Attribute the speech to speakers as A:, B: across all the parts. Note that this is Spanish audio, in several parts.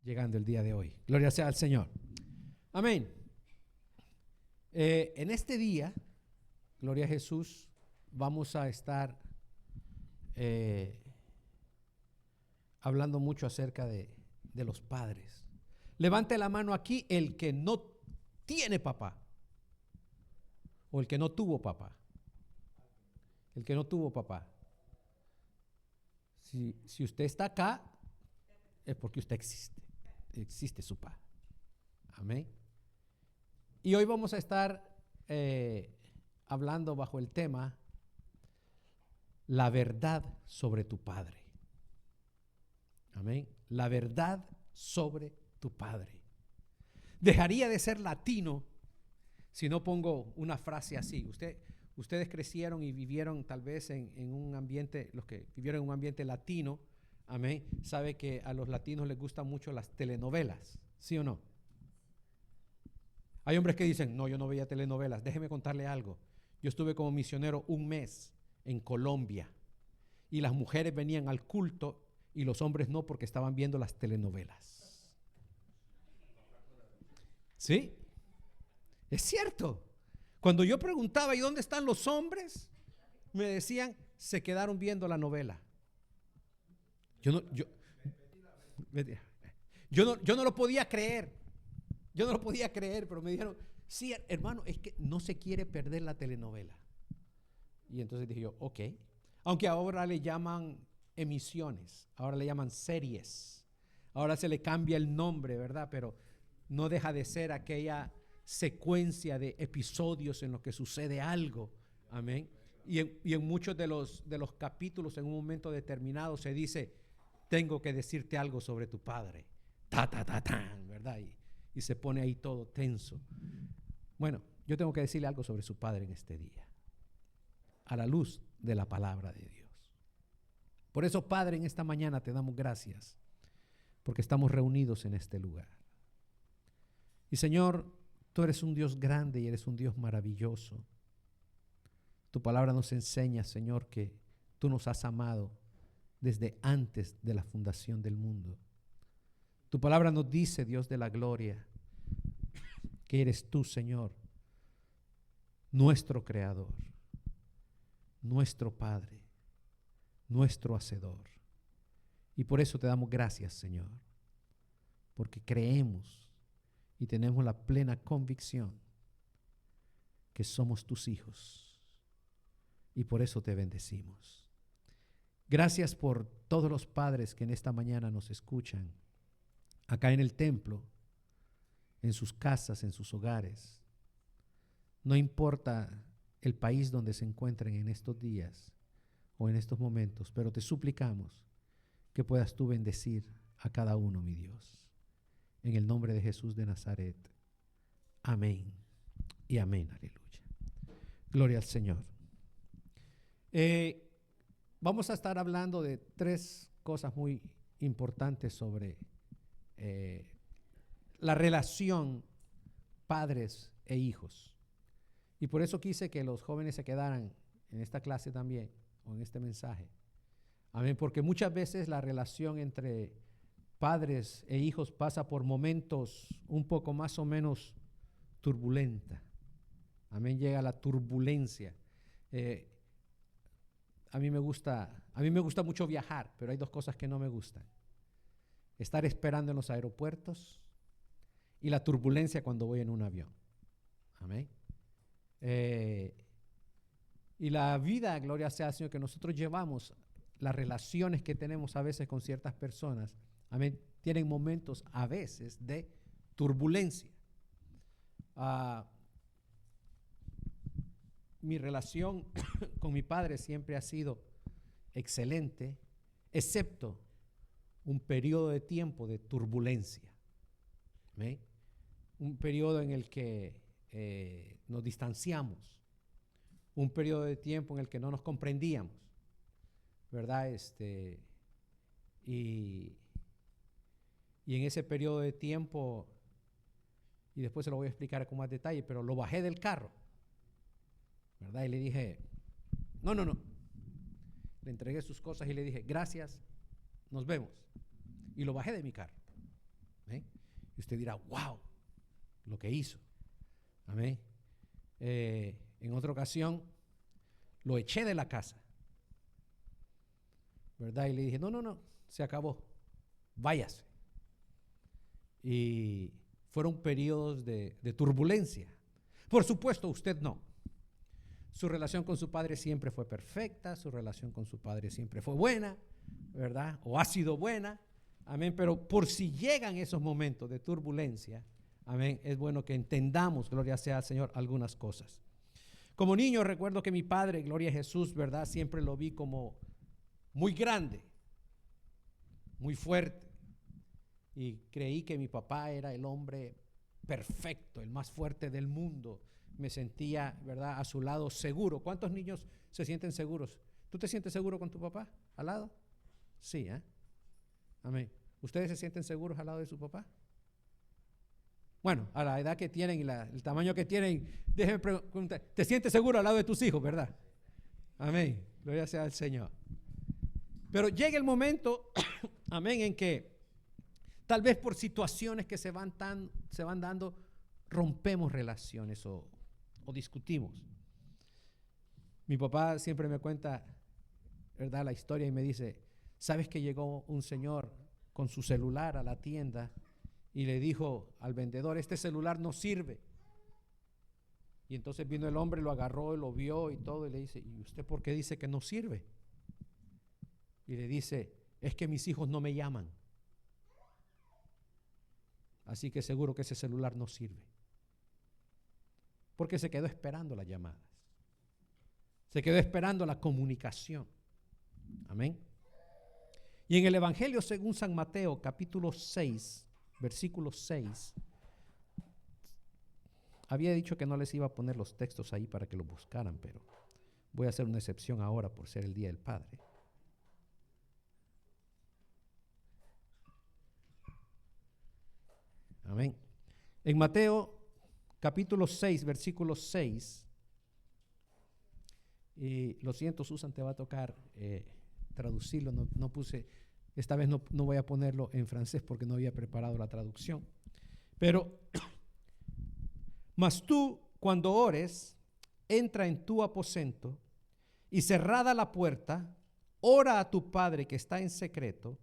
A: llegando el día de hoy. Gloria sea al Señor. Amén. En este día, gloria a Jesús, vamos a estar hablando mucho acerca de los padres. Levante la mano aquí el que no tiene papá o el que no tuvo papá. El que no tuvo papá. Si usted está acá, es porque usted existe. Existe su papá. Amén. Y hoy vamos a estar hablando bajo el tema la verdad sobre tu padre. Amén. La verdad sobre tu padre. Dejaría de ser latino si no pongo una frase así. Ustedes crecieron y vivieron tal vez en un ambiente, los que vivieron en un ambiente latino, amén, sabe que a los latinos les gustan mucho las telenovelas, ¿sí o no? Hay hombres que dicen, no, yo no veía telenovelas. Déjeme contarle algo. Yo estuve como misionero un mes en Colombia y las mujeres venían al culto y los hombres no, porque estaban viendo las telenovelas. ¿Sí? Es cierto. Cuando yo preguntaba, ¿y dónde están los hombres? Me decían, se quedaron viendo la novela. Yo no lo podía creer. Yo no lo podía creer, pero me dijeron, sí, hermano, es que no se quiere perder la telenovela. Y entonces dije yo, ok. Aunque ahora le llaman emisiones, ahora le llaman series. Ahora se le cambia el nombre, ¿verdad? Pero no deja de ser aquella secuencia de episodios en los que sucede algo. Amén. Y en muchos de los capítulos, en un momento determinado, se dice, tengo que decirte algo sobre tu padre. ¿Verdad? Y se pone ahí todo tenso. Bueno, yo tengo que decirle algo sobre su padre en este día, a la luz de la palabra de Dios. Por eso, Padre, en esta mañana te damos gracias, porque estamos reunidos en este lugar. Y Señor, tú eres un Dios grande y eres un Dios maravilloso. Tu palabra nos enseña, Señor, que tú nos has amado desde antes de la fundación del mundo. Tu palabra nos dice, Dios de la gloria, que eres tú, Señor, nuestro creador, nuestro Padre, nuestro hacedor. Y por eso te damos gracias, Señor, porque creemos y tenemos la plena convicción que somos tus hijos. Y por eso te bendecimos. Gracias por todos los padres que en esta mañana nos escuchan, acá en el templo, en sus casas, en sus hogares. No importa el país donde se encuentren en estos días o en estos momentos, pero te suplicamos que puedas tú bendecir a cada uno, mi Dios. En el nombre de Jesús de Nazaret. Amén y amén. Aleluya. Gloria al Señor. Vamos a estar hablando de tres cosas muy importantes sobre la relación padres e hijos. Y por eso quise que los jóvenes se quedaran en esta clase también, o en este mensaje. Amén, porque muchas veces la relación entre padres e hijos pasa por momentos un poco más o menos turbulenta. Amén, llega la turbulencia. A mí me gusta mucho viajar, pero hay dos cosas que no me gustan. Estar esperando en los aeropuertos y la turbulencia cuando voy en un avión. Amén. Y la vida, gloria sea al Señor, que nosotros llevamos, las relaciones que tenemos a veces con ciertas personas, amén, tienen momentos a veces de turbulencia. Mi relación con mi padre siempre ha sido excelente, excepto un periodo de tiempo de turbulencia. ¿Amén? Un periodo en el que nos distanciamos, un periodo de tiempo en el que no nos comprendíamos, ¿verdad? Y en ese periodo de tiempo, y después se lo voy a explicar con más detalle, pero lo bajé del carro, ¿verdad? Y le dije, no. Le entregué sus cosas y le dije, gracias, nos vemos. Y lo bajé de mi carro. Amén. Y usted dirá, wow, lo que hizo. Amén. En otra ocasión, lo eché de la casa, ¿verdad? Y le dije, no, se acabó, váyase. Y fueron periodos de turbulencia. Por supuesto, usted no. Su relación con su padre siempre fue perfecta, su relación con su padre siempre fue buena, ¿verdad? O ha sido buena, amén. Pero por si llegan esos momentos de turbulencia, amén, es bueno que entendamos, gloria sea al Señor, algunas cosas. Como niño recuerdo que mi padre, gloria a Jesús, ¿verdad? Siempre lo vi como muy grande, muy fuerte. Y creí que mi papá era el hombre perfecto, el más fuerte del mundo. Me sentía, ¿verdad?, a su lado seguro. ¿Cuántos niños se sienten seguros? ¿Tú te sientes seguro con tu papá al lado? Sí, ¿eh? Amén. ¿Ustedes se sienten seguros al lado de su papá? Bueno, a la edad que tienen y el tamaño que tienen, déjenme preguntar, ¿te sientes seguro al lado de tus hijos, verdad? Amén. Gloria sea al Señor. Pero llega el momento, amén, en que tal vez por situaciones que se van dando, rompemos relaciones o discutimos. Mi papá siempre me cuenta, ¿verdad?, la historia y me dice, ¿sabes que llegó un señor con su celular a la tienda y le dijo al vendedor, este celular no sirve? Y entonces vino el hombre, lo agarró y lo vio y todo y le dice, ¿y usted por qué dice que no sirve? Y le dice, es que mis hijos no me llaman. Así que seguro que ese celular no sirve. Porque se quedó esperando las llamadas. Se quedó esperando la comunicación. Amén. Y en el Evangelio según San Mateo, capítulo 6, versículo 6, había dicho que no les iba a poner los textos ahí para que los buscaran, pero voy a hacer una excepción ahora por ser el Día del Padre. Amén. En Mateo capítulo 6, versículo 6, y lo siento, Susan, te va a tocar traducirlo, no puse, esta vez no voy a ponerlo en francés porque no había preparado la traducción, pero, mas tú cuando ores, entra en tu aposento y cerrada la puerta, ora a tu Padre que está en secreto,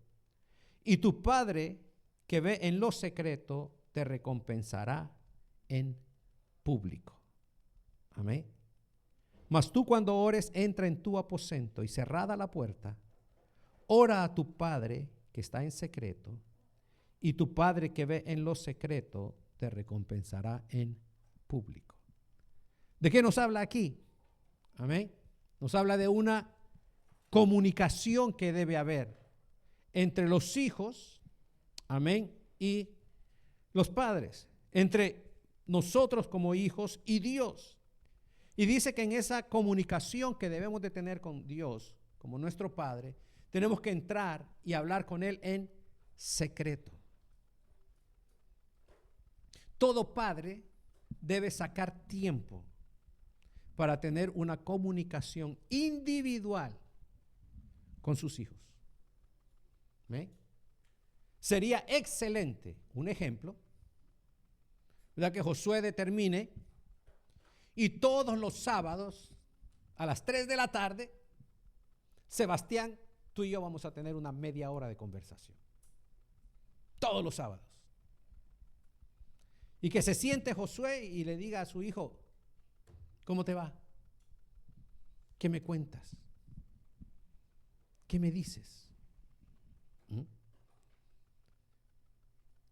A: y tu Padre que ve en lo secreto te recompensará en público. Amén. Mas tú cuando ores, entra en tu aposento y cerrada la puerta, ora a tu Padre que está en secreto, y tu Padre que ve en lo secreto te recompensará en público. ¿De qué nos habla aquí? Amén. Nos habla de una comunicación que debe haber entre los hijos, amén, y los padres, entre nosotros como hijos y Dios. Y dice que en esa comunicación que debemos de tener con Dios, como nuestro Padre, tenemos que entrar y hablar con Él en secreto. Todo padre debe sacar tiempo para tener una comunicación individual con sus hijos. ¿Ve? Sería excelente, un ejemplo, ¿verdad?, que Josué determine y todos los sábados a las 3 de la tarde, Sebastián, tú y yo vamos a tener una media hora de conversación. Todos los sábados. Y que se siente Josué y le diga a su hijo, ¿cómo te va? ¿Qué me cuentas? ¿Qué me dices?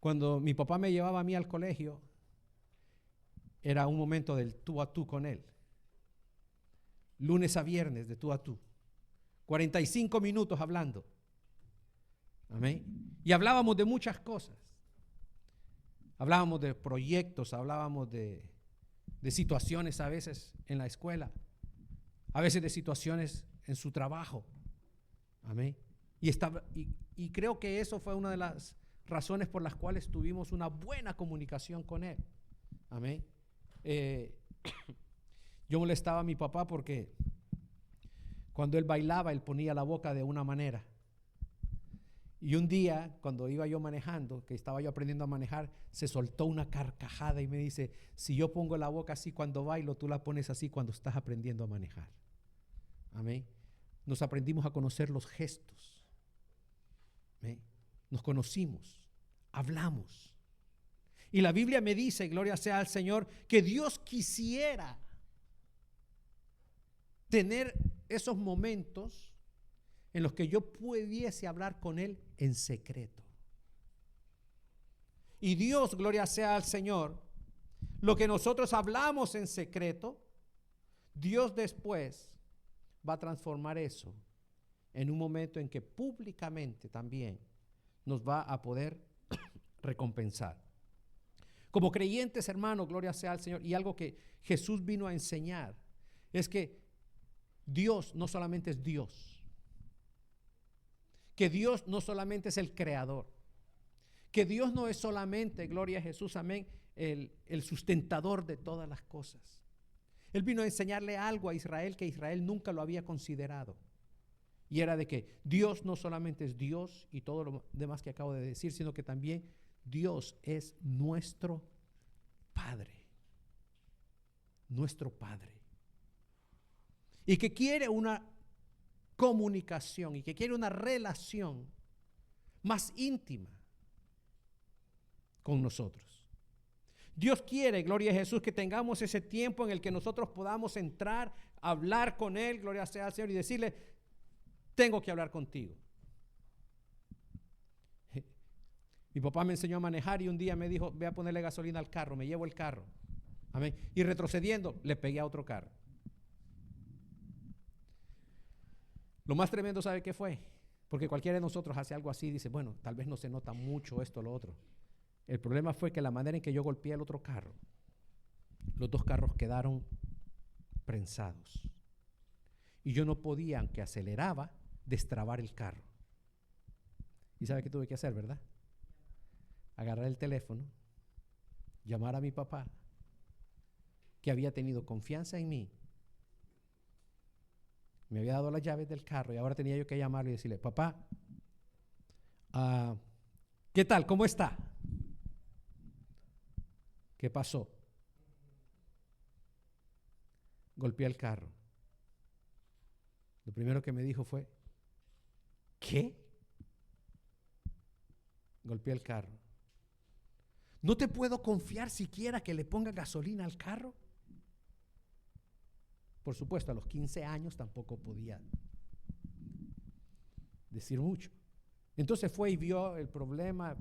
A: Cuando mi papá me llevaba a mí al colegio, era un momento del tú a tú con él. Lunes a viernes de tú a tú. 45 minutos hablando. Amén. Y hablábamos de muchas cosas. Hablábamos de proyectos, hablábamos de situaciones a veces en la escuela, a veces de situaciones en su trabajo. Amén. Y creo que eso fue una de las razones por las cuales tuvimos una buena comunicación con él. Amén. Yo molestaba a mi papá porque cuando él bailaba, él ponía la boca de una manera. Y un día, cuando iba yo manejando, que estaba yo aprendiendo a manejar, se soltó una carcajada y me dice, si yo pongo la boca así cuando bailo, tú la pones así cuando estás aprendiendo a manejar. Amén. Nos aprendimos a conocer los gestos. Amén. Nos conocimos, hablamos. Y la Biblia me dice, gloria sea al Señor, que Dios quisiera tener esos momentos en los que yo pudiese hablar con Él en secreto. Y Dios, gloria sea al Señor, lo que nosotros hablamos en secreto, Dios después va a transformar eso en un momento en que públicamente también nos va a poder recompensar. Como creyentes, hermanos, gloria sea al Señor, y algo que Jesús vino a enseñar, es que Dios no solamente es Dios, que Dios no solamente es el creador, que Dios no es solamente, gloria a Jesús, amén, el sustentador de todas las cosas. Él vino a enseñarle algo a Israel que Israel nunca lo había considerado. Y era de que Dios no solamente es Dios y todo lo demás que acabo de decir, sino que también Dios es nuestro Padre. Nuestro Padre. Y que quiere una comunicación y que quiere una relación más íntima con nosotros. Dios quiere, gloria a Jesús, que tengamos ese tiempo en el que nosotros podamos entrar, hablar con Él, gloria sea al Señor, y decirle, tengo que hablar contigo. Mi papá me enseñó a manejar y un día me dijo, ve a ponerle gasolina al carro, me llevo el carro. Amén. Y retrocediendo, le pegué a otro carro. Lo más tremendo, ¿sabe qué fue? Porque cualquiera de nosotros hace algo así y dice, bueno, tal vez no se nota mucho esto o lo otro. El problema fue que la manera en que yo golpeé el otro carro, los dos carros quedaron prensados. Y yo no podía, aunque aceleraba, destrabar el carro. ¿Y sabe qué tuve que hacer, verdad? Agarrar el teléfono, llamar a mi papá, que había tenido confianza en mí, me había dado las llaves del carro y ahora tenía yo que llamarlo y decirle, papá, ¿qué tal? ¿Cómo está? ¿Qué pasó? Golpeé el carro. Lo primero que me dijo fue, ¿qué? Golpeé el carro. ¿No te puedo confiar siquiera que le ponga gasolina al carro? Por supuesto, a los 15 años tampoco podía decir mucho. Entonces fue y vio el problema,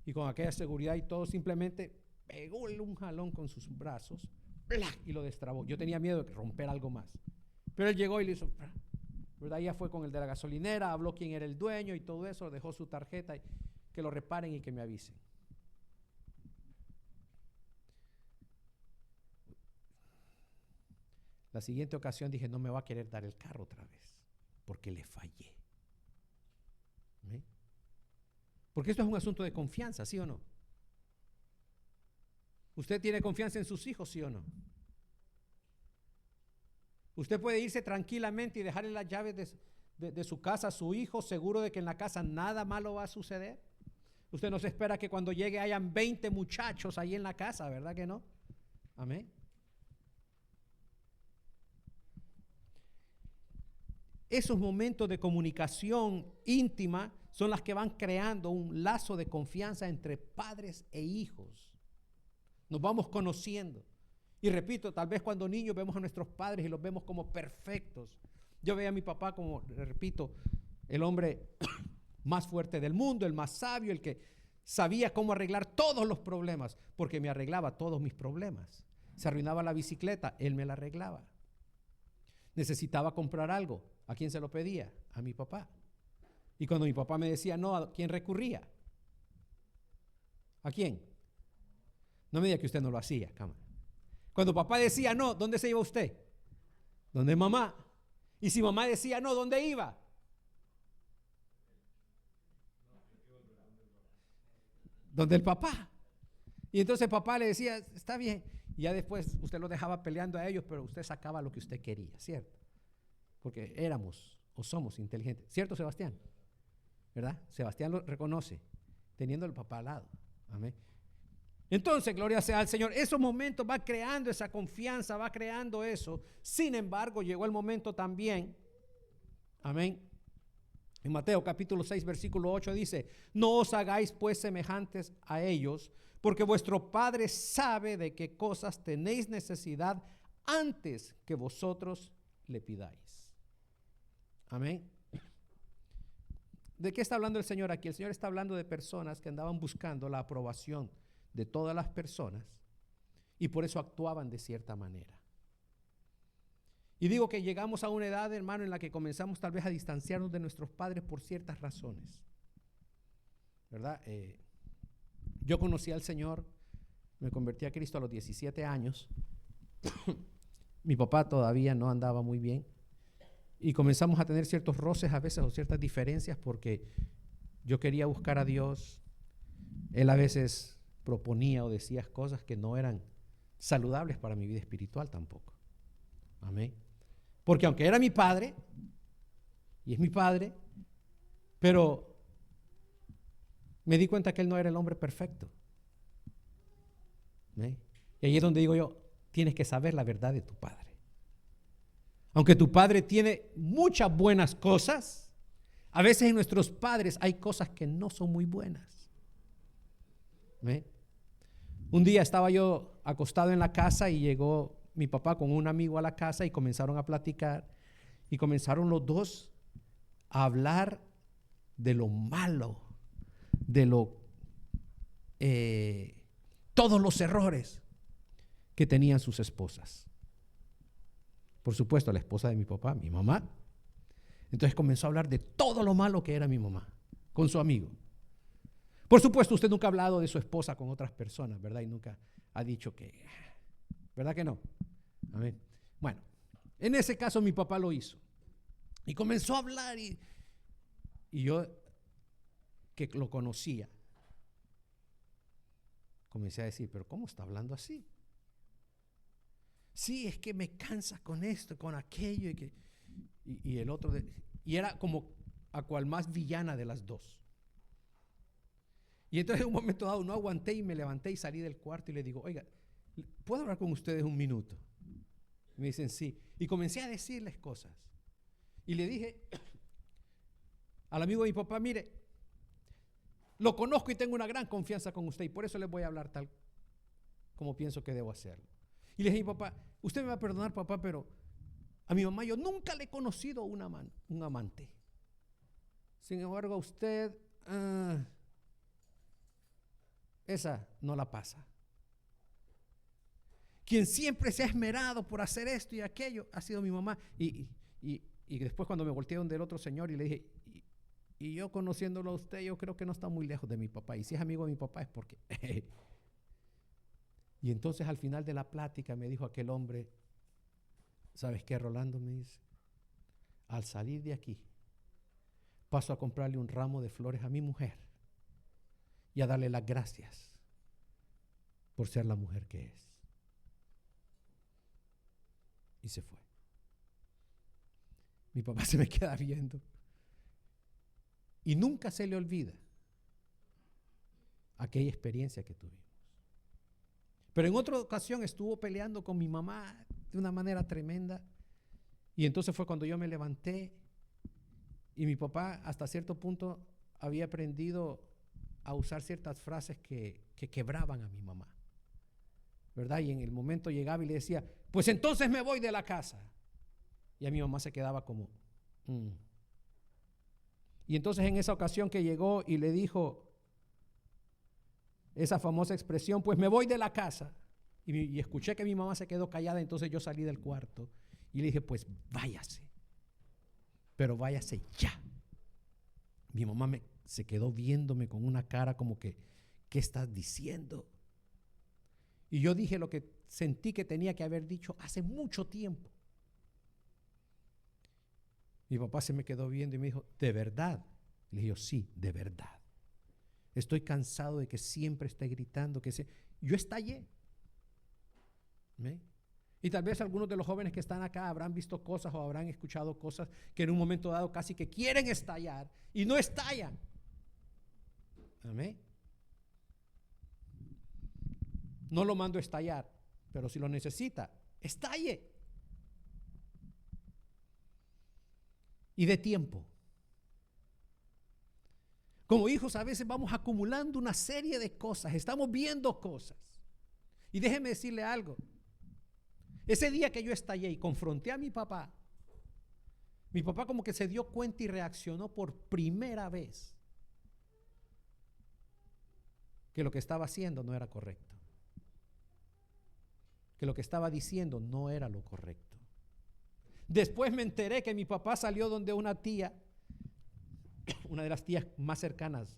A: y con aquella seguridad y todo, simplemente pególe un jalón con sus brazos y lo destrabó. Yo tenía miedo de romper algo más. Pero él llegó y le hizo, ¿verdad? Ya fue con el de la gasolinera, habló quién era el dueño y todo eso, dejó su tarjeta, y que lo reparen y que me avisen. La siguiente ocasión dije, no me va a querer dar el carro otra vez, porque le fallé. ¿Sí? Porque esto es un asunto de confianza, ¿sí o no? ¿Usted tiene confianza en sus hijos, sí o no? Usted puede irse tranquilamente y dejarle las llaves de su casa a su hijo, seguro de que en la casa nada malo va a suceder. Usted no se espera que cuando llegue hayan 20 muchachos ahí en la casa, ¿verdad que no? Amén. Esos momentos de comunicación íntima son las que van creando un lazo de confianza entre padres e hijos. Nos vamos conociendo. Y repito, tal vez cuando niños vemos a nuestros padres y los vemos como perfectos. Yo veía a mi papá como, repito, el hombre más fuerte del mundo, el más sabio, el que sabía cómo arreglar todos los problemas, porque me arreglaba todos mis problemas. Se arruinaba la bicicleta, él me la arreglaba. Necesitaba comprar algo, ¿a quién se lo pedía? A mi papá. Y cuando mi papá me decía no, ¿a quién recurría? ¿A quién? No me diga que usted no lo hacía, cámara. Cuando papá decía no, ¿dónde se iba usted? ¿Dónde mamá? Y si mamá decía no, ¿dónde iba? ¿Dónde el papá? Y entonces papá le decía, está bien. Y ya después usted lo dejaba peleando a ellos, pero usted sacaba lo que usted quería, ¿cierto? Porque éramos o somos inteligentes. ¿Cierto, Sebastián? ¿verdad? Sebastián lo reconoce, teniendo al papá al lado. Amén. Entonces, gloria sea al Señor. Esos momentos va creando esa confianza, va creando eso. Sin embargo, llegó el momento también, amén. En Mateo capítulo 6, versículo 8 dice: no os hagáis pues semejantes a ellos, porque vuestro Padre sabe de qué cosas tenéis necesidad antes que vosotros le pidáis. Amén. ¿De qué está hablando el Señor aquí? El Señor está hablando de personas que andaban buscando la aprobación de todas las personas y por eso actuaban de cierta manera. Y digo que llegamos a una edad, hermano, en la que comenzamos tal vez a distanciarnos de nuestros padres por ciertas razones, ¿verdad? Yo conocí al Señor, me convertí a Cristo a los 17 años. Mi papá todavía no andaba muy bien y comenzamos a tener ciertos roces a veces o ciertas diferencias porque yo quería buscar a Dios. Él a veces proponía o decía cosas que no eran saludables para mi vida espiritual tampoco. Amén. Porque aunque era mi padre, y es mi padre, pero me di cuenta que él no era el hombre perfecto. ¿Amén? Y ahí es donde digo yo, tienes que saber la verdad de tu padre. Aunque tu padre tiene muchas buenas cosas, a veces en nuestros padres hay cosas que no son muy buenas. ¿Amén? Un día estaba yo acostado en la casa y llegó mi papá con un amigo a la casa y comenzaron a platicar y comenzaron los dos a hablar de lo malo, de todos los errores que tenían sus esposas. Por supuesto, la esposa de mi papá, mi mamá. Entonces comenzó a hablar de todo lo malo que era mi mamá con su amigo. Por supuesto, usted nunca ha hablado de su esposa con otras personas, ¿verdad? Y nunca ha dicho que, ¿verdad que no? Amén. Bueno, en ese caso mi papá lo hizo. Y comenzó a hablar y yo, que lo conocía, comencé a decir, pero ¿cómo está hablando así? Sí, es que me cansa con esto, con aquello. Y el otro, y era como a cual más villana de las dos. Y entonces en un momento dado no aguanté y me levanté y salí del cuarto y le digo, oiga, ¿puedo hablar con ustedes un minuto? Y me dicen sí. Y comencé a decirles cosas. Y le dije al amigo de mi papá, mire, lo conozco y tengo una gran confianza con usted y por eso les voy a hablar tal como pienso que debo hacerlo. Y le dije a mi papá, usted me va a perdonar, papá, pero a mi mamá yo nunca le he conocido un amante. Sin embargo, a usted, esa no la pasa. Quien siempre se ha esmerado por hacer esto y aquello ha sido mi mamá. Y después cuando me volteé donde el otro señor y le dije, y yo conociéndolo a usted, yo creo que no está muy lejos de mi papá. Y si es amigo de mi papá es porque... Y entonces al final de la plática me dijo aquel hombre, ¿sabes qué, Rolando? Me dice, al salir de aquí, paso a comprarle un ramo de flores a mi mujer y a darle las gracias por ser la mujer que es. Y se fue. Mi papá se me queda viendo. Y nunca se le olvida aquella experiencia que tuvimos. Pero en otra ocasión estuvo peleando con mi mamá de una manera tremenda. Y entonces fue cuando yo me levanté y mi papá hasta cierto punto había aprendido a usar ciertas frases que quebraban a mi mamá, ¿verdad? Y en el momento llegaba y le decía, pues entonces me voy de la casa. Y a mi mamá se quedaba como... Y entonces en esa ocasión que llegó y le dijo esa famosa expresión, pues me voy de la casa. Y escuché que mi mamá se quedó callada, entonces yo salí del cuarto y le dije, pues váyase, pero váyase ya. Mi mamá se quedó viéndome con una cara como que, ¿qué estás diciendo? Y yo dije lo que sentí que tenía que haber dicho hace mucho tiempo. Mi papá se me quedó viendo y me dijo, ¿de verdad? Le dije, sí, de verdad. Estoy cansado de que siempre esté gritando. Yo estallé. ¿Ve? Y tal vez algunos de los jóvenes que están acá habrán visto cosas o habrán escuchado cosas que en un momento dado casi que quieren estallar y no estallan. Amén. No lo mando a estallar, pero si lo necesita, estalle. Y de tiempo. Como hijos a veces vamos acumulando una serie de cosas, estamos viendo cosas. Y déjeme decirle algo. Ese día que yo estallé y confronté a mi papá como que se dio cuenta y reaccionó por primera vez que lo que estaba haciendo no era correcto. Que lo que estaba diciendo no era lo correcto. Después me enteré que mi papá salió donde una tía, una de las tías más cercanas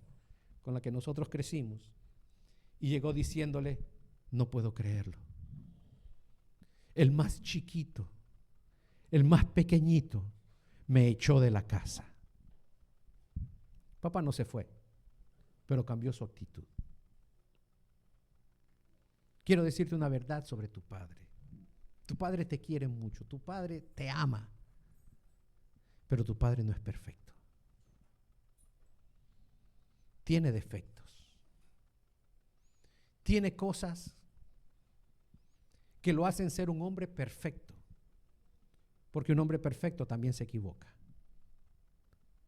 A: con la que nosotros crecimos, y llegó diciéndole: no puedo creerlo. El más chiquito, el más pequeñito, me echó de la casa. Papá no se fue, pero cambió su actitud. Quiero decirte una verdad sobre tu padre. Tu padre te quiere mucho, tu padre te ama, pero tu padre no es perfecto. Tiene defectos. Tiene cosas que lo hacen ser un hombre perfecto. Porque un hombre perfecto también se equivoca.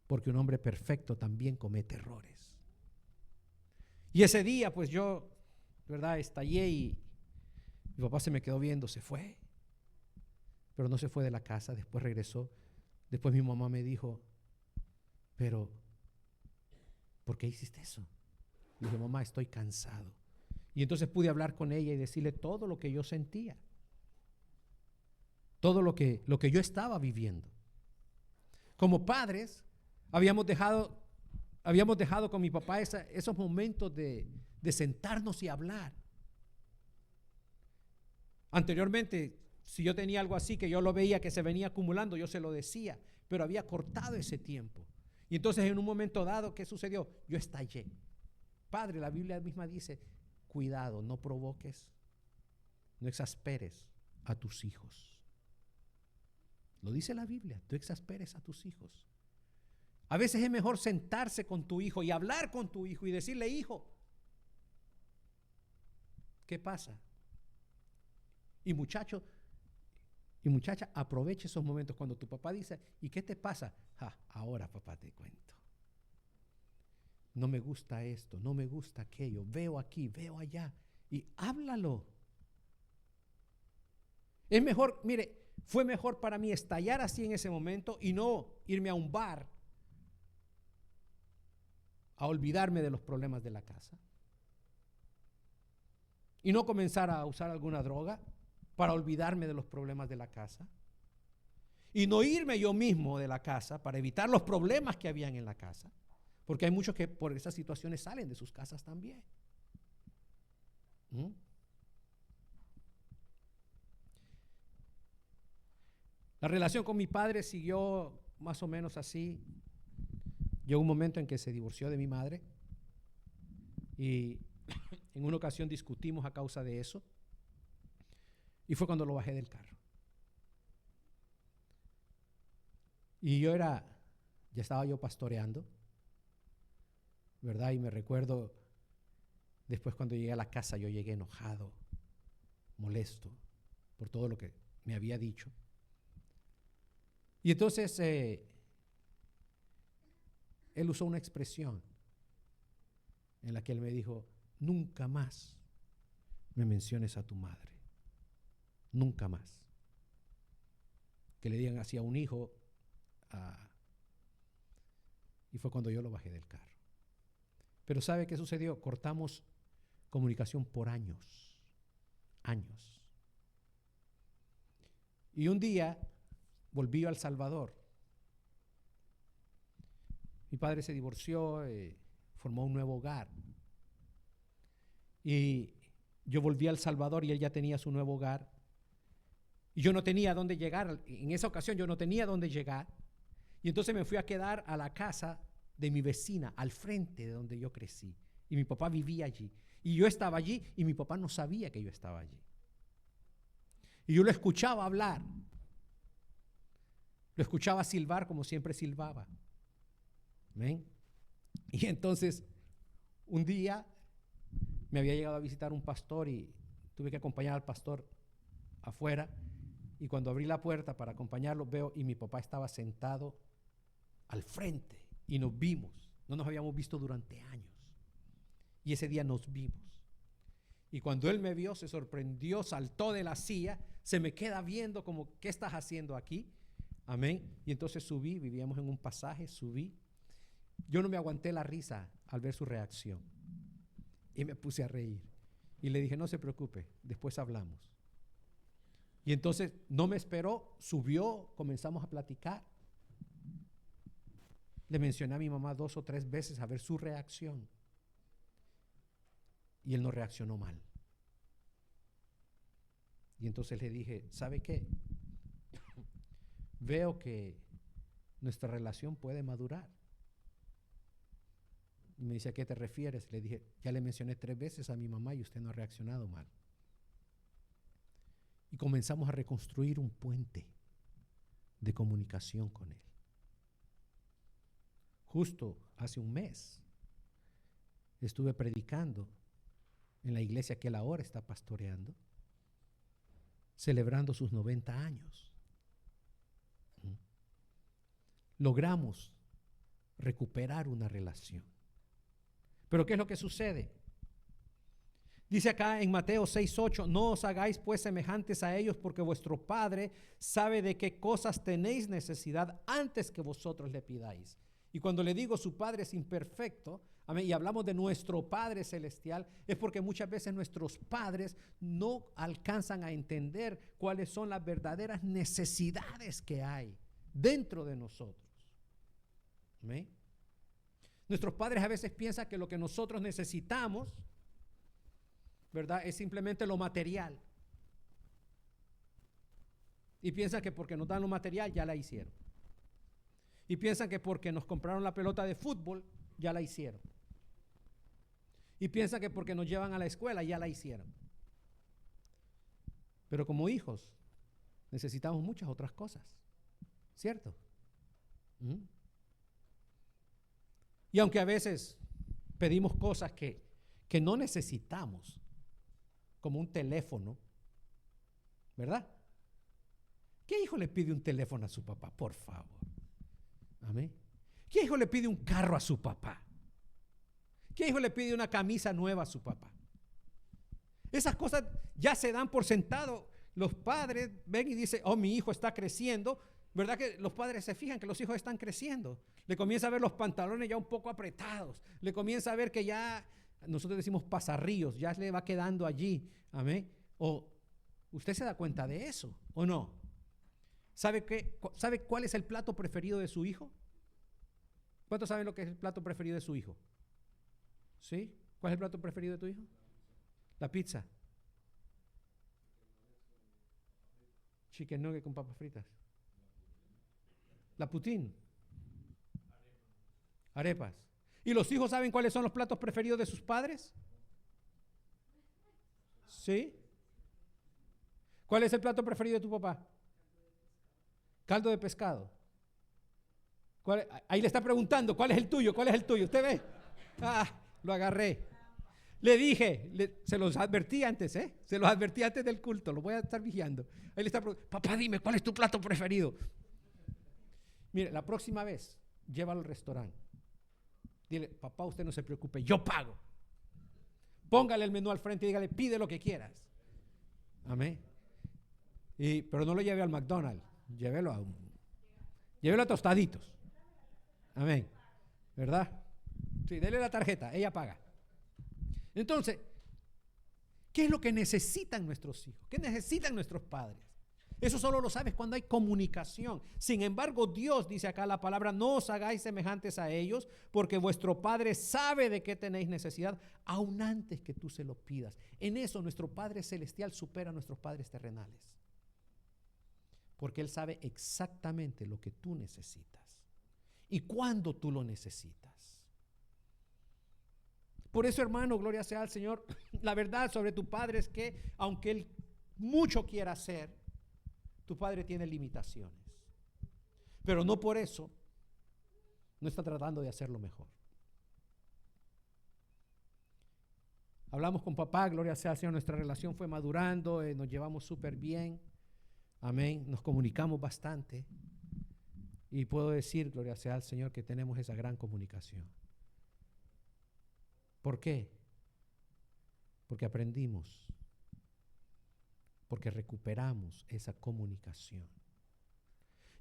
A: Porque un hombre perfecto también comete errores. Y ese día, pues yo, ¿verdad?, estallé y mi papá se me quedó viendo, se fue. Pero no se fue de la casa, después regresó. Después mi mamá me dijo: pero, ¿por qué hiciste eso? Y dije: mamá, estoy cansado. Y entonces pude hablar con ella y decirle todo lo que yo sentía. Todo lo que yo estaba viviendo. Como padres, habíamos dejado con mi papá esos momentos de sentarnos y hablar. Anteriormente, si yo tenía algo así que yo lo veía que se venía acumulando, yo se lo decía, pero había cortado ese tiempo. Y entonces en un momento dado, ¿qué sucedió? Yo estallé. Padre, la Biblia misma dice: cuidado, no provoques, no exasperes a tus hijos. Lo dice la Biblia, tú exasperes a tus hijos. A veces es mejor sentarse con tu hijo y hablar con tu hijo y decirle: hijo, ¿qué pasa? Y muchacho y muchacha, aproveche esos momentos cuando tu papá dice: ¿y qué te pasa? Ahora, papá, te cuento. No me gusta esto, no me gusta aquello, veo aquí, veo allá. Y háblalo. Es mejor, mire, fue mejor para mí estallar así en ese momento y no irme a un bar a olvidarme de los problemas de la casa. Y no comenzar a usar alguna droga para olvidarme de los problemas de la casa. Y no irme yo mismo de la casa para evitar los problemas que habían en la casa. Porque hay muchos que por esas situaciones salen de sus casas también. La relación con mi padre siguió más o menos así. Llegó un momento en que se divorció de mi madre y en una ocasión discutimos a causa de eso y fue cuando lo bajé del carro. Y ya estaba yo pastoreando, ¿verdad? Y me recuerdo, después cuando llegué a la casa, yo llegué enojado, molesto por todo lo que me había dicho. Y entonces él usó una expresión en la que él me dijo: nunca más me menciones a tu madre. Nunca más. Que le digan así a un hijo. Y fue cuando yo lo bajé del carro. Pero ¿sabe qué sucedió? Cortamos comunicación por años. Años. Y un día volví a El Salvador. Mi padre se divorció, formó un nuevo hogar. Y yo volví a El Salvador y él ya tenía su nuevo hogar. Y yo no tenía dónde llegar. En esa ocasión yo no tenía dónde llegar. Y entonces me fui a quedar a la casa de mi vecina, al frente de donde yo crecí. Y mi papá vivía allí. Y yo estaba allí y mi papá no sabía que yo estaba allí. Y yo lo escuchaba hablar. Lo escuchaba silbar como siempre silbaba. ¿Ven? Y entonces, un día me había llegado a visitar un pastor y tuve que acompañar al pastor afuera, y cuando abrí la puerta para acompañarlo veo y mi papá estaba sentado al frente y nos vimos. No nos habíamos visto durante años y ese día nos vimos. Y cuando él me vio se sorprendió, saltó de la silla, se me queda viendo como, ¿qué estás haciendo aquí? Amén. Y entonces subí, vivíamos en un pasaje, subí. Yo no me aguanté la risa al ver su reacción y me puse a reír. Y le dije, no se preocupe, después hablamos. Y entonces no me esperó, subió, comenzamos a platicar. Le mencioné a mi mamá 2 o 3 veces a ver su reacción. Y él no reaccionó mal. Y entonces le dije, ¿sabe qué? Veo que nuestra relación puede madurar. Y me dice, ¿a qué te refieres? Le dije, ya le mencioné 3 veces a mi mamá y usted no ha reaccionado mal. Y comenzamos a reconstruir un puente de comunicación con él. Justo hace un mes estuve predicando en la iglesia que él ahora está pastoreando, celebrando sus 90 años. Logramos recuperar una relación. Pero ¿qué es lo que sucede? Dice acá en Mateo 6:8, no os hagáis pues semejantes a ellos, porque vuestro Padre sabe de qué cosas tenéis necesidad antes que vosotros le pidáis. Y cuando le digo su Padre es imperfecto, amén, y hablamos de nuestro Padre celestial, es porque muchas veces nuestros padres no alcanzan a entender cuáles son las verdaderas necesidades que hay dentro de nosotros. Amén. Nuestros padres a veces piensan que lo que nosotros necesitamos, ¿verdad?, es simplemente lo material. Y piensan que porque nos dan lo material ya la hicieron. Y piensan que porque nos compraron la pelota de fútbol ya la hicieron. Y piensan que porque nos llevan a la escuela ya la hicieron. Pero como hijos necesitamos muchas otras cosas, ¿cierto? Y aunque a veces pedimos cosas que no necesitamos, como un teléfono, ¿verdad? ¿Qué hijo le pide un teléfono a su papá? Por favor. Amén. ¿Qué hijo le pide un carro a su papá? ¿Qué hijo le pide una camisa nueva a su papá? Esas cosas ya se dan por sentado. Los padres ven y dicen, oh, mi hijo está creciendo. ¿Verdad que los padres se fijan que los hijos están creciendo? Le comienza a ver los pantalones ya un poco apretados. Le comienza a ver que ya, nosotros decimos pasarríos, ya le va quedando allí. Amén. O usted se da cuenta de eso, ¿o no? ¿Sabe cuál es el plato preferido de su hijo? ¿Cuántos saben lo que es el plato preferido de su hijo? ¿Sí? ¿Cuál es el plato preferido de tu hijo? La pizza. Chicken nugget con papas fritas. La poutine. Arepas. ¿Y los hijos saben cuáles son los platos preferidos de sus padres? ¿Sí? ¿Cuál es el plato preferido de tu papá? Caldo de pescado. Ahí le está preguntando, ¿cuál es el tuyo? ¿Cuál es el tuyo? ¿Usted ve? Lo agarré. Le dije, se los advertí antes, se los advertí antes del culto, lo voy a estar vigilando. Ahí le está preguntando, papá, dime, ¿cuál es tu plato preferido? Mire, la próxima vez, llévalo al restaurante. Dile, papá, usted no se preocupe, yo pago. Póngale el menú al frente y dígale, pide lo que quieras. Amén. Pero no lo lleve al McDonald's, llévelo a Tostaditos. Amén. ¿Verdad? Sí, dele la tarjeta, ella paga. Entonces, ¿qué es lo que necesitan nuestros hijos? ¿Qué necesitan nuestros padres? Eso solo lo sabes cuando hay comunicación. Sin embargo, Dios dice acá la palabra, no os hagáis semejantes a ellos, porque vuestro Padre sabe de qué tenéis necesidad, aun antes que tú se lo pidas. En eso nuestro Padre Celestial supera a nuestros padres terrenales. Porque Él sabe exactamente lo que tú necesitas y cuándo tú lo necesitas. Por eso, hermano, gloria sea al Señor, la verdad sobre tu padre es que, aunque Él mucho quiera hacer, tu padre tiene limitaciones. Pero no por eso no está tratando de hacerlo mejor. Hablamos con papá, gloria sea al Señor, nuestra relación fue madurando, nos llevamos súper bien. Amén. Nos comunicamos bastante. Y puedo decir, gloria sea al Señor, que tenemos esa gran comunicación. ¿Por qué? Porque aprendimos, porque recuperamos esa comunicación.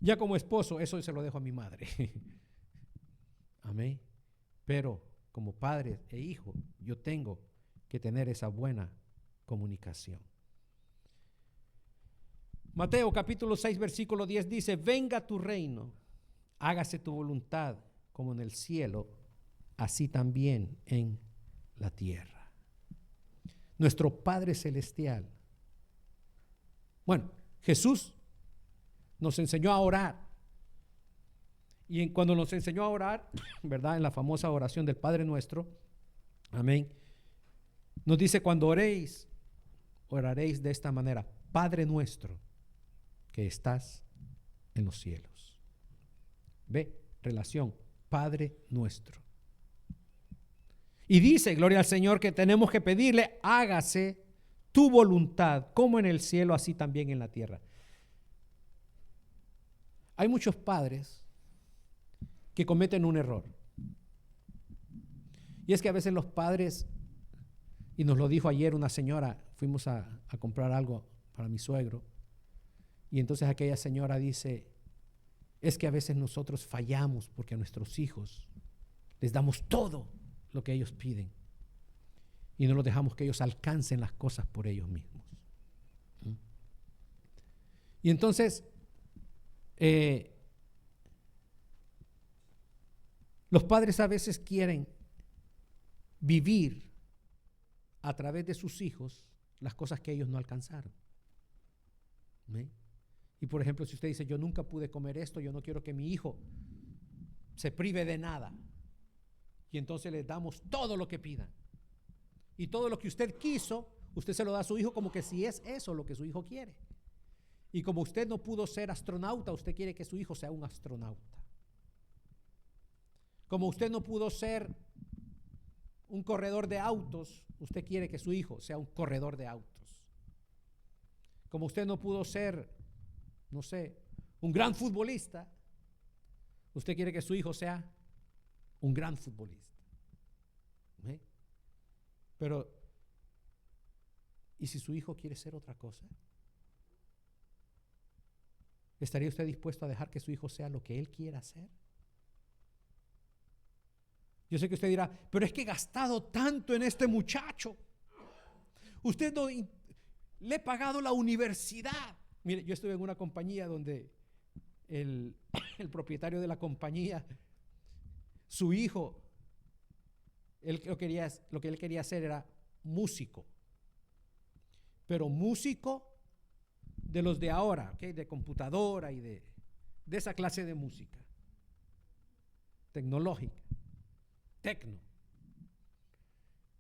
A: Ya como esposo, eso se lo dejo a mi madre. Amén. Pero como padre e hijo, yo tengo que tener esa buena comunicación. Mateo capítulo 6, versículo 10 dice: venga tu reino, hágase tu voluntad como en el cielo, así también en la tierra. Nuestro Padre Celestial. Bueno, Jesús nos enseñó a orar. Y cuando nos enseñó a orar, ¿verdad? En la famosa oración del Padre Nuestro, amén, nos dice: cuando oréis, oraréis de esta manera: Padre nuestro que estás en los cielos. Ve, relación, Padre nuestro. Y dice, gloria al Señor, que tenemos que pedirle: hágase tu voluntad, como en el cielo, así también en la tierra. Hay muchos padres que cometen un error. Y es que a veces los padres, y nos lo dijo ayer una señora, fuimos a comprar algo para mi suegro, y entonces aquella señora dice: es que a veces nosotros fallamos porque a nuestros hijos les damos todo lo que ellos piden y no los dejamos que ellos alcancen las cosas por ellos mismos. Y entonces los padres a veces quieren vivir a través de sus hijos las cosas que ellos no alcanzaron. ¿Ve? Y por ejemplo, si usted dice: yo nunca pude comer esto, yo no quiero que mi hijo se prive de nada. Y entonces le damos todo lo que pidan. Y todo lo que usted quiso, usted se lo da a su hijo como que si es eso lo que su hijo quiere. Y como usted no pudo ser astronauta, usted quiere que su hijo sea un astronauta. Como usted no pudo ser un corredor de autos, usted quiere que su hijo sea un corredor de autos. Como usted no pudo ser, no sé, un gran futbolista, usted quiere que su hijo sea un gran futbolista. ¿Eh? Pero, ¿y si su hijo quiere ser otra cosa? ¿Estaría usted dispuesto a dejar que su hijo sea lo que él quiera hacer? Yo sé que usted dirá: pero es que he gastado tanto en este muchacho. Usted no, le he pagado la universidad. Mire, yo estuve en una compañía donde el propietario de la compañía, su hijo, lo que él quería hacer era músico. Pero músico de los de ahora, ¿okay? De computadora y de esa clase de música. Tecnológica. Tecno.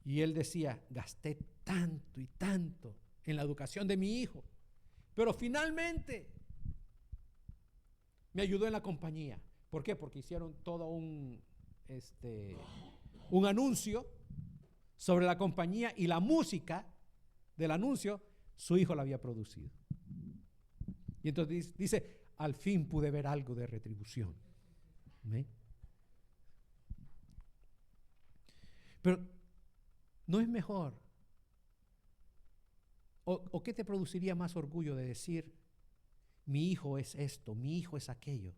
A: Y él decía: gasté tanto y tanto en la educación de mi hijo, pero finalmente me ayudó en la compañía. ¿Por qué? Porque hicieron todo un anuncio sobre la compañía, y la música del anuncio su hijo la había producido. Y entonces dice: al fin pude ver algo de retribución. ¿Ve? Pero ¿no es mejor? ¿O qué te produciría más orgullo de decir: mi hijo es esto, mi hijo es aquello?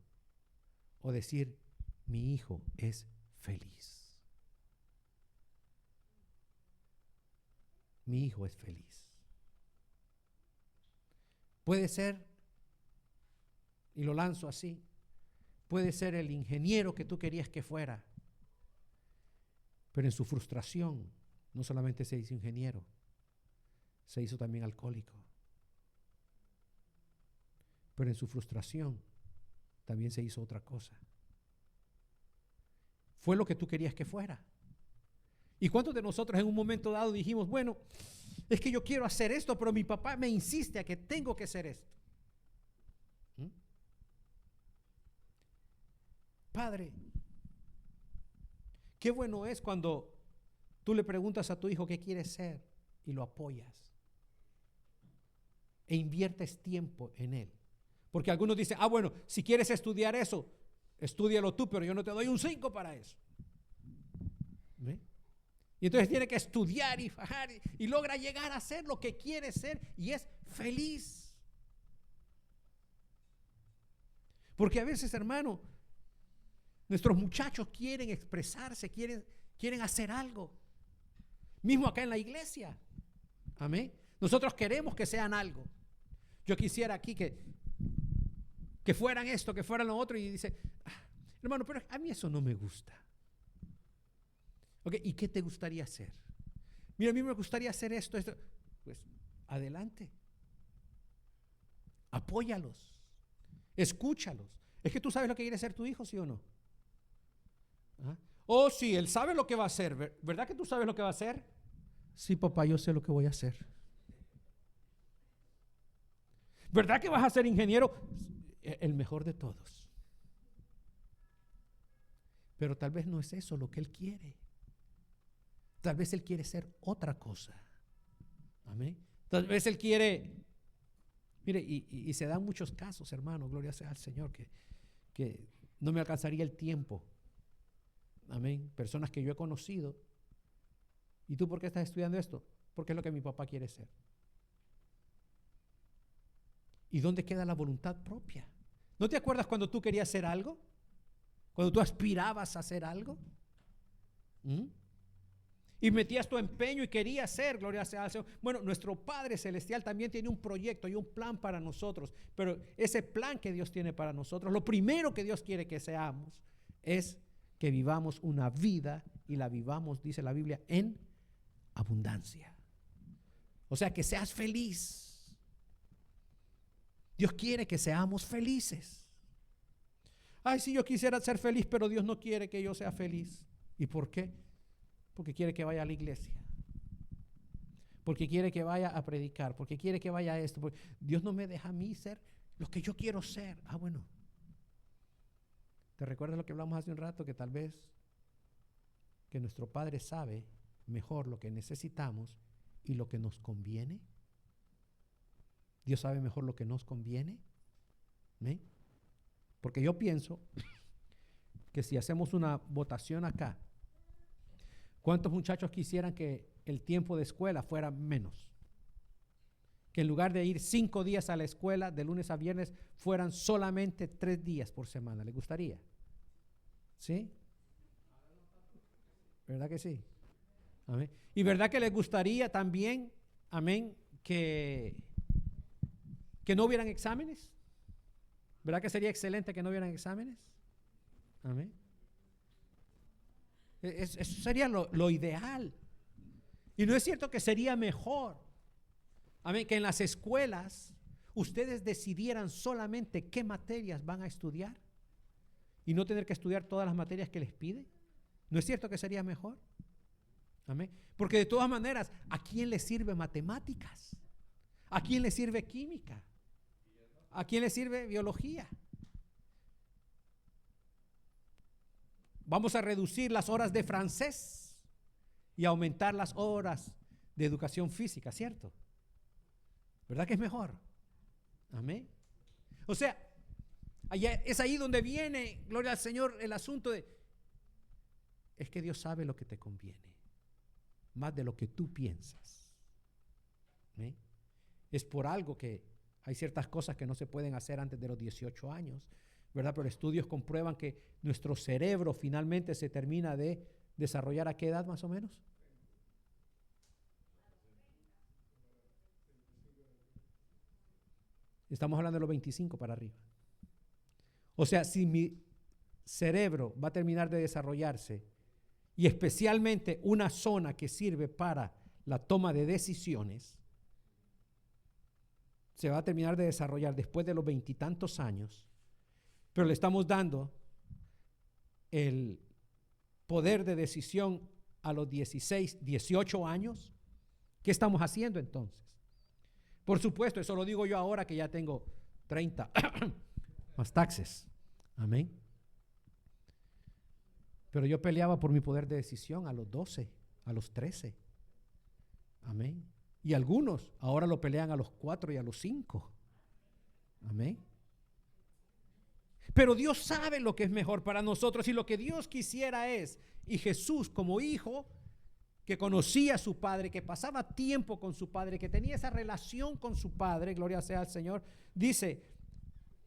A: O decir: mi hijo es feliz. Mi hijo es feliz. Puede ser, y lo lanzo así, puede ser el ingeniero que tú querías que fuera, pero en su frustración no solamente se hizo ingeniero, se hizo también alcohólico. Pero en su frustración también se hizo otra cosa. Fue lo que tú querías que fuera. ¿Y cuántos de nosotros en un momento dado dijimos: bueno, es que yo quiero hacer esto, pero mi papá me insiste a que tengo que hacer esto? Padre, qué bueno es cuando Tú le preguntas a tu hijo qué quiere ser y lo apoyas. E inviertes tiempo en él. Porque algunos dicen, bueno, si quieres estudiar eso, estúdialo tú, pero yo no te doy un 5 para eso. ¿Ve? Y entonces tiene que estudiar y fajar y logra llegar a ser lo que quiere ser y es feliz. Porque a veces, hermano, nuestros muchachos quieren expresarse, quieren hacer algo. Mismo acá en la iglesia. Amén. Nosotros queremos que sean algo. Yo quisiera aquí que fueran esto, que fueran lo otro. Y dice, hermano, pero a mí eso no me gusta. Okay, ¿y qué te gustaría hacer? Mira, a mí me gustaría hacer esto. Pues adelante. Apóyalos. Escúchalos. Es que tú sabes lo que quiere ser tu hijo, ¿sí o no? ¿Ah? Oh, sí, él sabe lo que va a hacer. ¿Verdad que tú sabes lo que va a hacer? Sí, papá, yo sé lo que voy a hacer. ¿Verdad que vas a ser ingeniero? El mejor de todos. Pero tal vez no es eso lo que él quiere. Tal vez él quiere ser otra cosa. Amén. Tal vez él quiere. Mire, y se dan muchos casos, hermano, gloria sea al Señor, que no me alcanzaría el tiempo. Amén. Personas que yo he conocido. ¿Y tú por qué estás estudiando esto? Porque es lo que mi papá quiere ser. ¿Y dónde queda la voluntad propia? ¿No te acuerdas cuando tú querías hacer algo? Cuando tú aspirabas a hacer algo. Y metías tu empeño y querías ser, gloria sea al Señor. Bueno, nuestro Padre Celestial también tiene un proyecto y un plan para nosotros. Pero ese plan que Dios tiene para nosotros, lo primero que Dios quiere que seamos es que vivamos una vida y la vivamos, dice la Biblia, en abundancia. O sea, que seas feliz. Dios quiere que seamos felices. Ay, sí, yo quisiera ser feliz, pero Dios no quiere que yo sea feliz. ¿Y por qué? Porque quiere que vaya a la iglesia. Porque quiere que vaya a predicar. Porque quiere que vaya a esto. Porque Dios no me deja a mí ser lo que yo quiero ser. Bueno. ¿Te recuerdas lo que hablamos hace un rato? Que tal vez que nuestro Padre sabe mejor lo que necesitamos y lo que nos conviene. Dios sabe mejor lo que nos conviene. ¿Sí? Porque yo pienso que si hacemos una votación acá, ¿cuántos muchachos quisieran que el tiempo de escuela fuera menos? Que en lugar de ir 5 días a la escuela, de lunes a viernes, fueran solamente 3 días por semana. ¿Les gustaría? ¿Sí? ¿Verdad que sí? Amén. ¿Y verdad que les gustaría también, amén, que no hubieran exámenes? ¿Verdad que sería excelente que no hubieran exámenes? Amén. Eso sería lo ideal. Y no es cierto que sería mejor, amén, que en las escuelas ustedes decidieran solamente qué materias van a estudiar y no tener que estudiar todas las materias que les pide. ¿No es cierto que sería mejor? Amén. Porque de todas maneras, ¿a quién le sirve matemáticas? ¿A quién le sirve química? ¿A quién le sirve biología? Vamos a reducir las horas de francés y aumentar las horas de educación física, ¿cierto? ¿Verdad que es mejor? Amén. O sea, es ahí donde viene, gloria al Señor, el asunto es que Dios sabe lo que te conviene, más de lo que tú piensas. ¿Amén? Es por algo que hay ciertas cosas que no se pueden hacer antes de los 18 años, ¿verdad? Pero estudios comprueban que nuestro cerebro finalmente se termina de desarrollar ¿a qué edad más o menos? Estamos hablando de los 25 para arriba. O sea, si mi cerebro va a terminar de desarrollarse y especialmente una zona que sirve para la toma de decisiones, se va a terminar de desarrollar después de los 20 y tantos años, pero le estamos dando el poder de decisión a los 16, 18 años. ¿Qué estamos haciendo entonces? Por supuesto, eso lo digo yo ahora que ya tengo 30 más taxes. Amén. Pero yo peleaba por mi poder de decisión a los 12, a los 13. Amén. Y algunos ahora lo pelean a los 4 y a los 5. Amén. Pero Dios sabe lo que es mejor para nosotros y lo que Dios quisiera es, y Jesús como hijo que conocía a su padre, que pasaba tiempo con su padre, que tenía esa relación con su padre, gloria sea al Señor, dice: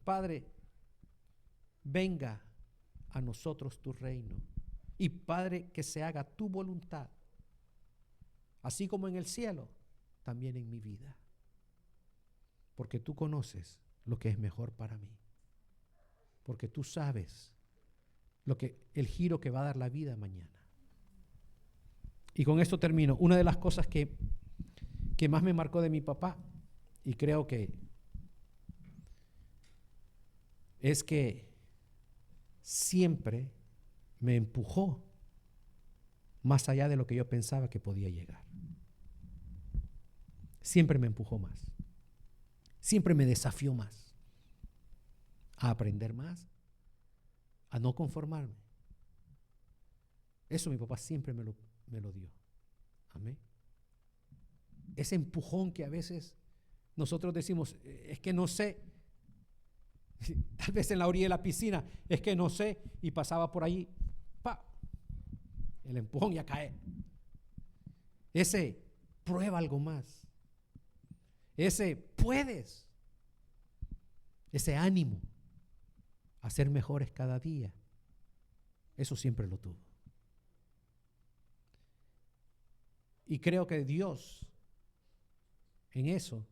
A: Padre, venga a nosotros tu reino, y Padre, que se haga tu voluntad, así como en el cielo, también en mi vida, porque tú conoces lo que es mejor para mí, porque tú sabes el giro que va a dar la vida mañana. Y con esto termino. Una de las cosas que más me marcó de mi papá, y creo que es que siempre me empujó más allá de lo que yo pensaba que podía llegar. Siempre me empujó más. Siempre me desafió más a aprender más, a no conformarme. Eso mi papá siempre me lo dio. Amén. Ese empujón que a veces nosotros decimos, es que no sé, tal vez en la orilla de la piscina, es que no sé, y pasaba por allí, ¡pa!, el empujón ya cae. Ese prueba algo más. Ese puedes. Ese ánimo a ser mejores cada día. Eso siempre lo tuvo. Y creo que Dios en eso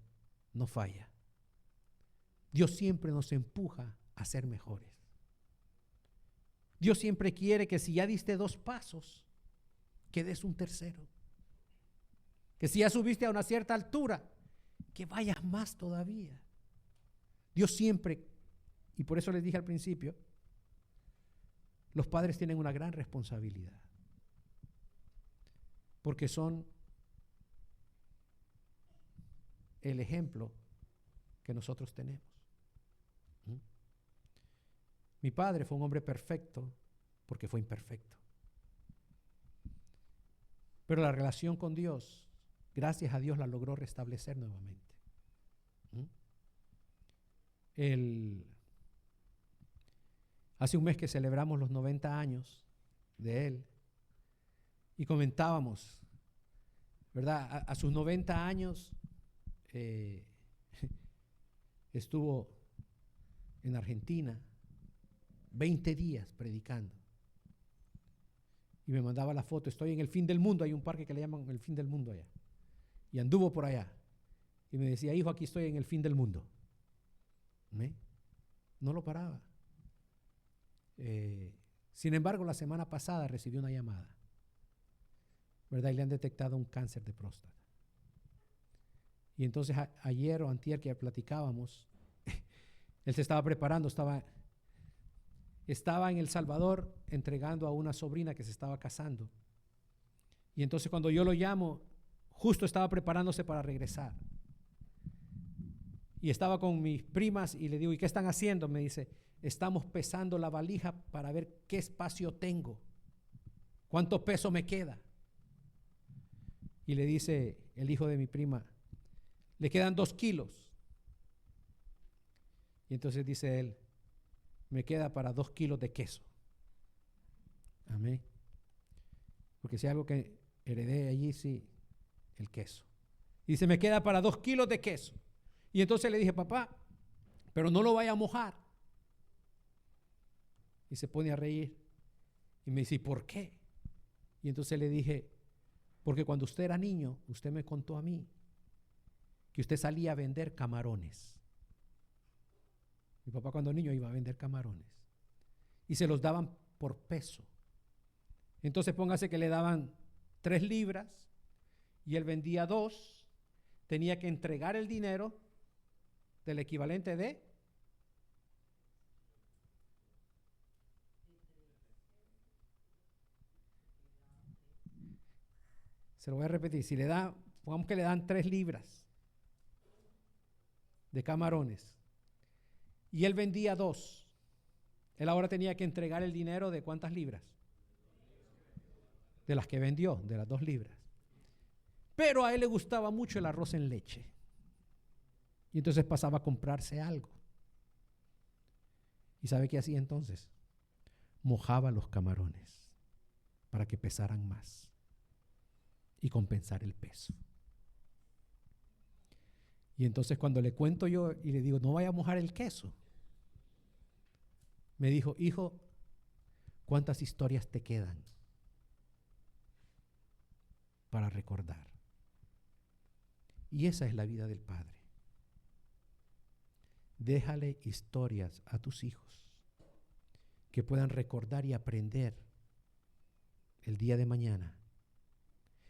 A: no falla. Dios siempre nos empuja a ser mejores. Dios siempre quiere que si ya diste 2 pasos, que des un tercero. Que si ya subiste a una cierta altura, que vayas más todavía. Dios siempre, y por eso les dije al principio, los padres tienen una gran responsabilidad. Porque son el ejemplo que nosotros tenemos. Mi padre fue un hombre perfecto porque fue imperfecto. Pero la relación con Dios, gracias a Dios, la logró restablecer nuevamente. Hace un mes que celebramos los 90 años de él y comentábamos, ¿verdad? A sus 90 años estuvo en Argentina 20 días predicando. Y me mandaba la foto, estoy en el fin del mundo, hay un parque que le llaman el fin del mundo allá. Y anduvo por allá. Y me decía: hijo, aquí estoy en el fin del mundo. No lo paraba. Sin embargo, la semana pasada recibió una llamada, ¿verdad? Y le han detectado un cáncer de próstata. Y entonces ayer o antier que platicábamos, él se estaba preparando, estaba en El Salvador entregando a una sobrina que se estaba casando. Y entonces cuando yo lo llamo, justo estaba preparándose para regresar. Y estaba con mis primas y le digo: ¿y qué están haciendo? Me dice: estamos pesando la valija para ver qué espacio tengo, cuánto peso me queda. Y le dice el hijo de mi prima: le quedan 2 kilos. Y entonces dice él: me queda para 2 kilos de queso. Amén. Porque si algo que heredé allí, sí, el queso. Y dice: me queda para 2 kilos de queso. Y entonces le dije: papá, pero no lo vaya a mojar. Y se pone a reír. Y me dice: ¿y por qué? Y entonces le dije: porque cuando usted era niño, usted me contó a mí que usted salía a vender camarones. Mi papá cuando niño iba a vender camarones. Y se los daban por peso. Entonces póngase que le daban 3 libras y él vendía 2. Tenía que entregar el dinero del equivalente de se lo voy a repetir, si le da, pongamos que le dan 3 libras de camarones y él vendía 2, él ahora tenía que entregar el dinero de ¿cuántas libras? de las que vendió, de las 2 libras. Pero a él le gustaba mucho el arroz en leche. Y entonces pasaba a comprarse algo. ¿Y sabe qué hacía entonces? Mojaba los camarones para que pesaran más y compensar el peso. Y entonces cuando le cuento yo y le digo, no vaya a mojar el queso, me dijo, hijo, ¿cuántas historias te quedan para recordar? Y esa es la vida del Padre. Déjale historias a tus hijos que puedan recordar y aprender el día de mañana.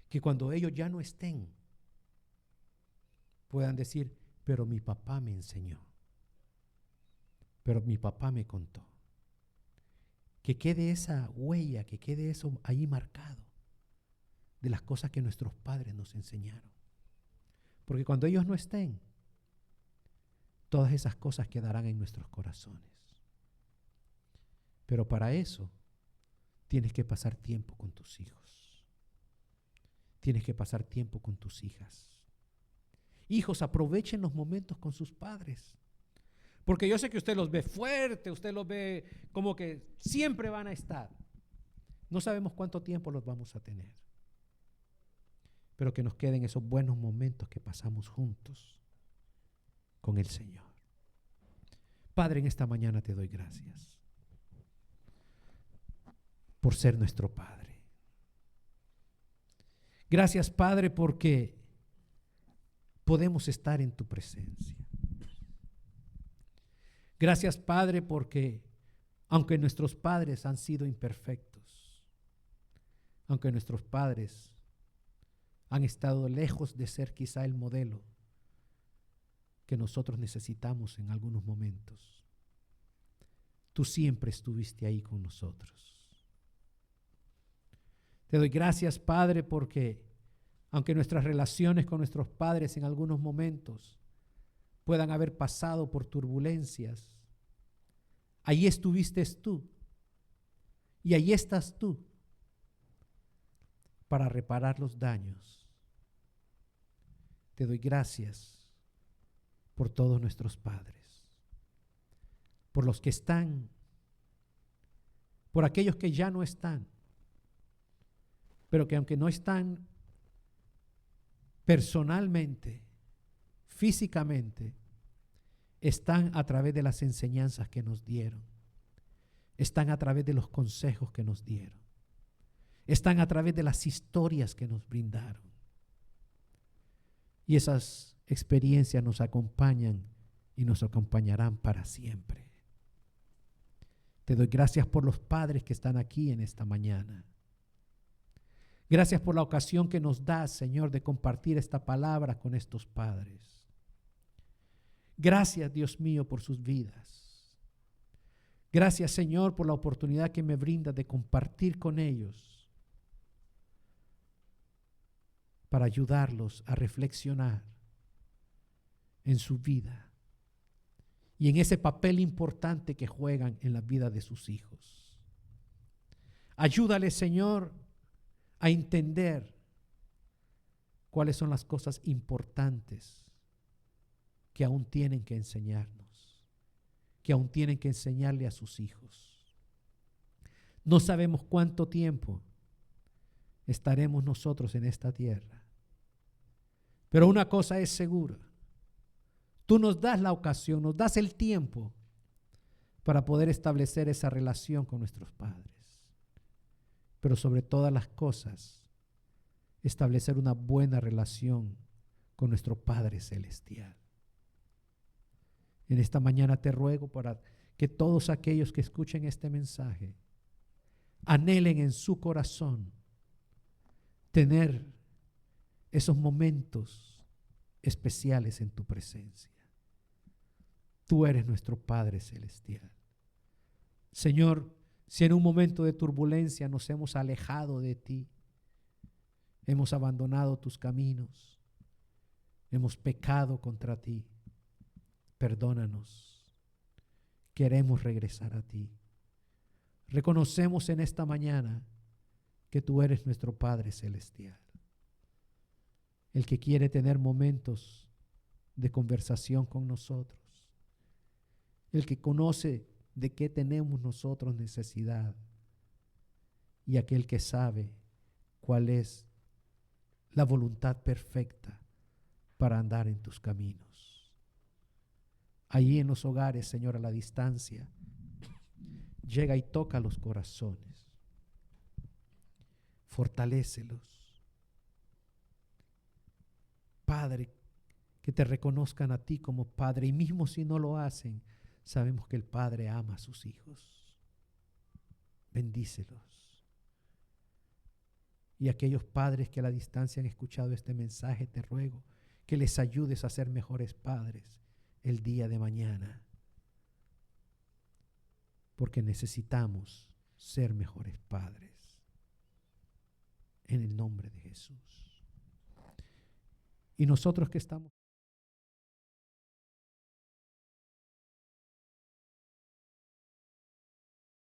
A: Que cuando ellos ya no estén, puedan decir, pero mi papá me enseñó, pero mi papá me contó. Que quede esa huella, que quede eso ahí marcado de las cosas que nuestros padres nos enseñaron. Porque cuando ellos no estén, todas esas cosas quedarán en nuestros corazones. Pero para eso tienes que pasar tiempo con tus hijos. Tienes que pasar tiempo con tus hijas. Hijos, aprovechen los momentos con sus padres. Porque yo sé que usted los ve fuerte, usted los ve como que siempre van a estar. No sabemos cuánto tiempo los vamos a tener. Pero que nos queden esos buenos momentos que pasamos juntos con el Señor. Padre, en esta mañana te doy gracias por ser nuestro Padre. Gracias, Padre, porque podemos estar en tu presencia. Gracias, Padre, porque aunque nuestros padres han sido imperfectos, aunque nuestros padres han estado lejos de ser quizá el modelo que nosotros necesitamos en algunos momentos, tú siempre estuviste ahí con nosotros. Te doy gracias, Padre, porque aunque nuestras relaciones con nuestros padres en algunos momentos puedan haber pasado por turbulencias, ahí estuviste tú y ahí estás tú para reparar los daños. Te doy gracias por todos nuestros padres, por los que están, por aquellos que ya no están, pero que aunque no están personalmente, físicamente, están a través de las enseñanzas que nos dieron, están a través de los consejos que nos dieron, están a través de las historias que nos brindaron. Y esas experiencias nos acompañan y nos acompañarán para siempre. Te doy gracias por los padres que están aquí en esta mañana. Gracias por la ocasión que nos das, Señor, de compartir esta palabra con estos padres. Gracias, Dios mío, por sus vidas. Gracias, Señor, por la oportunidad que me brinda de compartir con ellos para ayudarlos a reflexionar en su vida y en ese papel importante que juegan en la vida de sus hijos. Ayúdales, Señor, a entender cuáles son las cosas importantes que aún tienen que enseñarnos, que aún tienen que enseñarle a sus hijos. No sabemos cuánto tiempo estaremos nosotros en esta tierra, pero una cosa es segura: tú nos das la ocasión, nos das el tiempo para poder establecer esa relación con nuestros padres. Pero sobre todas las cosas, establecer una buena relación con nuestro Padre Celestial. En esta mañana te ruego para que todos aquellos que escuchen este mensaje anhelen en su corazón tener esos momentos especiales en tu presencia. Tú eres nuestro Padre Celestial. Señor, si en un momento de turbulencia nos hemos alejado de ti, hemos abandonado tus caminos, hemos pecado contra ti, perdónanos. Queremos regresar a ti. Reconocemos en esta mañana que tú eres nuestro Padre Celestial, el que quiere tener momentos de conversación con nosotros, el que conoce de qué tenemos nosotros necesidad y aquel que sabe cuál es la voluntad perfecta para andar en tus caminos. Allí en los hogares, Señor, a la distancia, llega y toca los corazones, fortalécelos. Padre, que te reconozcan a ti como Padre, y mismo si no lo hacen, sabemos que el Padre ama a sus hijos. Bendícelos. Y aquellos padres que a la distancia han escuchado este mensaje, te ruego que les ayudes a ser mejores padres el día de mañana, porque necesitamos ser mejores padres. En el nombre de Jesús. Y nosotros que estamos